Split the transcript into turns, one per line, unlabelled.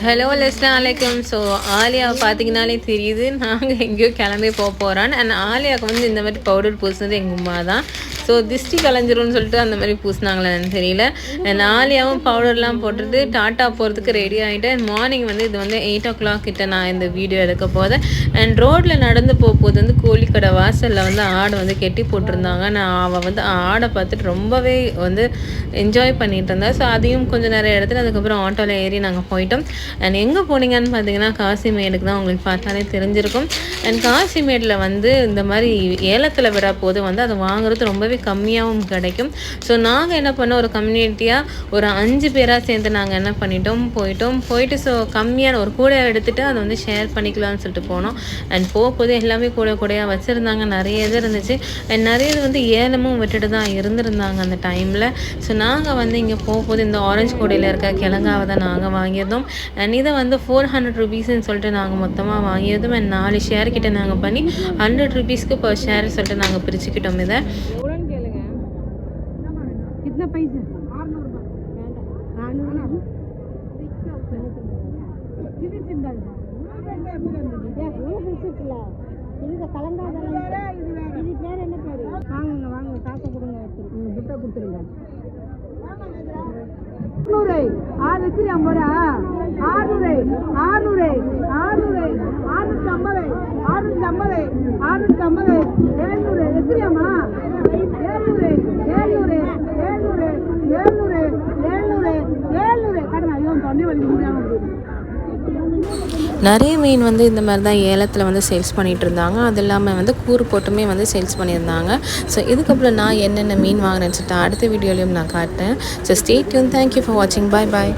Hello அஸ்ஸலாமு so Alia பார்த்தீங்கனாலே தெரியுது நாங்கள் எங்கேயோ கிளம்பி போகிறோன்னு. அண்ட் ஆலியாவுக்கு வந்து இந்த மாதிரி பவுடர் பூசினது எங்கள் அம்மா தான். ஸோ திஷ்டி கலைஞ்சிரும்னு சொல்லிட்டு அந்த மாதிரி பூசினாங்களேன்னு தெரியல. அண்ட் ஆலியாவும் பவுடர்லாம் போட்டுட்டு டாட்டா போகிறதுக்கு ரெடி ஆகிட்டேன். மார்னிங் வந்து இது வந்து 8 o'clock கிட்ட நான் இந்த வீடியோ எடுக்க போதேன். அண்ட் ரோட்டில் நடந்து போகும்போது வந்து கோழிக்கடை வாசலில் வந்து ஆடை வந்து கெட்டி போட்டிருந்தாங்க. நான் அவள் வந்து ஆடை பார்த்துட்டு ரொம்பவே வந்து என்ஜாய் பண்ணிகிட்டு இருந்தேன். ஸோ அதையும் கொஞ்சம் நிறைய இடத்துல அதுக்கப்புறம் ஆட்டோவில் ஏறி நாங்கள் போயிட்டோம். அண்ட் எங்கே போனீங்கன்னு பார்த்தீங்கன்னா காசிமேடுக்கு தான். உங்களுக்கு பார்த்தாலே தெரிஞ்சிருக்கும். அண்ட் காசிமேடில் வந்து இந்த மாதிரி ஏலத்தில் விட போது வந்து அதை வாங்குறது ரொம்பவே கம்மியாகவும் கிடைக்கும். ஸோ நாங்கள் என்ன பண்ணோம், ஒரு கம்யூனிட்டியாக ஒரு 5 பேராக சேர்ந்து நாங்கள் என்ன போயிட்டு ஸோ கம்மியான ஒரு கூடையை எடுத்துகிட்டு அதை வந்து ஷேர் பண்ணிக்கலாம்னு சொல்லிட்டு போனோம். அண்ட் போகும்போது எல்லாமே கூடையாக வச்சுருந்தாங்க. நிறைய இது இருந்துச்சு. அண்ட் நிறைய இது வந்து ஏலமும் விட்டுட்டு தான் இருந்திருந்தாங்க அந்த டைமில். ஸோ நாங்கள் வந்து இங்கே போகும்போது இந்த ஆரஞ்சு கூடையில் இருக்க கிழங்காவை தான் நாங்கள் வாங்கியிருந்தோம். அண்ட் இதை வந்து 400 rupeesன்னு சொல்லிட்டு நாங்கள் மொத்தமாக வாங்கியிருந்தோம். அண்ட் 4 ஷேர் கிட்ட நாங்கள் பண்ணி 100 rupeesக்கு per ஷேர் சொல்லிட்டு நாங்கள் பிரிச்சுக்கிட்டோம். இதை कितना पैसा 600 வாங்க காசை கொடுங்க, துட்டை கொடுத்துருங்க. 600 எத்திரியாமா? 700 கடமை. ஐயோ தொண்டை வலி முடியாமல். நிறைய மீன் வந்து இந்த மாதிரி தான் ஏலத்தில் வந்து சேல்ஸ் பண்ணிகிட்டு இருந்தாங்க. அது இல்லாமல் வந்து கூறு போட்டுமே வந்து சேல்ஸ் பண்ணியிருந்தாங்க. ஸோ இதுக்கப்புறம் நான் என்னென்ன மீன் வாங்கினேன்னு சொல்லிட்டு அடுத்த வீடியோலையும் நான் காட்டுறேன். So stay tune. Thank you for வாட்சிங். பாய்.